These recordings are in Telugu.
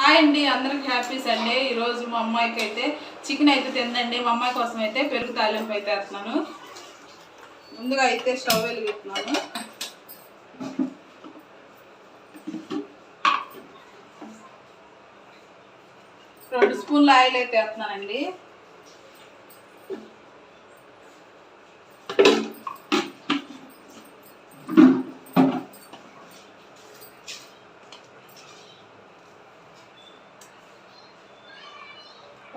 హాయ్ అండి, అందరికి హ్యాపీ సండే. ఈరోజు మా అమ్మాయికి అయితే చికెన్ అయితే తిందండి. మా అమ్మాయి కోసం అయితే పెరుగు తాలింపు అయితే వేస్తున్నాను. ముందుగా అయితే స్టవ్ వెలిగిస్తున్నాను. రెండు స్పూన్ల ఆయిల్ అయితే వేస్తున్నానండి.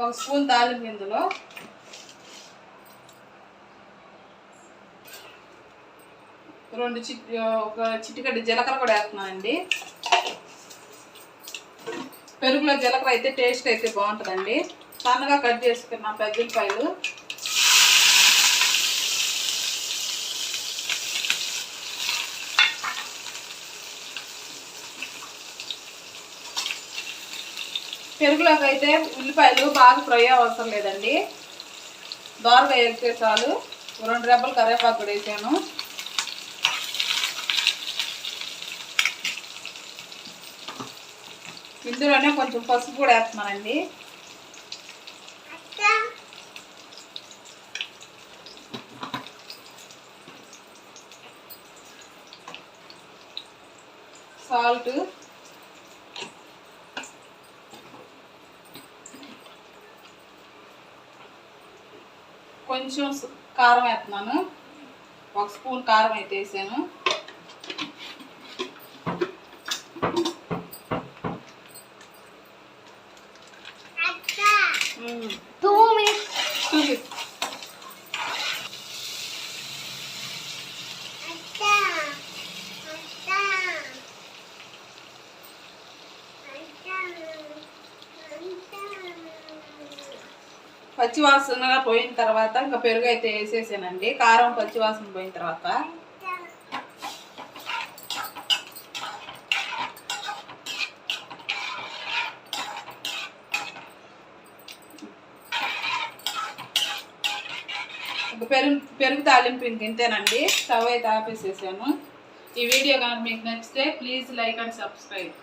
ఒక స్పూన్ తాలింపు ఇందులో ఒక చిటికెడు జీలకర్ర కూడా వేస్తున్నానండి. పెరుగులో జీలకర్ర అయితే టేస్ట్ అయితే బాగుంటుందండి. సన్నగా కట్ చేసుకున్న పెద్దపాయలు, పెరుగులోకి అయితే ఉల్లిపాయలు బాగా ఫ్రై అవసరం లేదండి, దోరగా వేస్తే చాలు. 2 రెబ్బలు కరివేపాకు కూడా వేసాను. ఇందులోనే కొంచెం పసుపు కూడా వేస్తున్నానండి. సాల్ట్, కొంచెం కారం వేస్తున్నాను. 1 స్పూన్ కారం అయితే వేసాను. పచ్చివాసనగా పోయిన తర్వాత ఇంకా పెరుగు అయితే వేసేసానండి. కారం పచ్చివాసన పోయిన తర్వాత పెరుగు తాలింపు ఇంతేనండి. స్టవ్ అయితే ఆపేసేసాను. ఈ వీడియో కనుక మీకు నచ్చితే ప్లీజ్ లైక్ అండ్ సబ్స్క్రైబ్.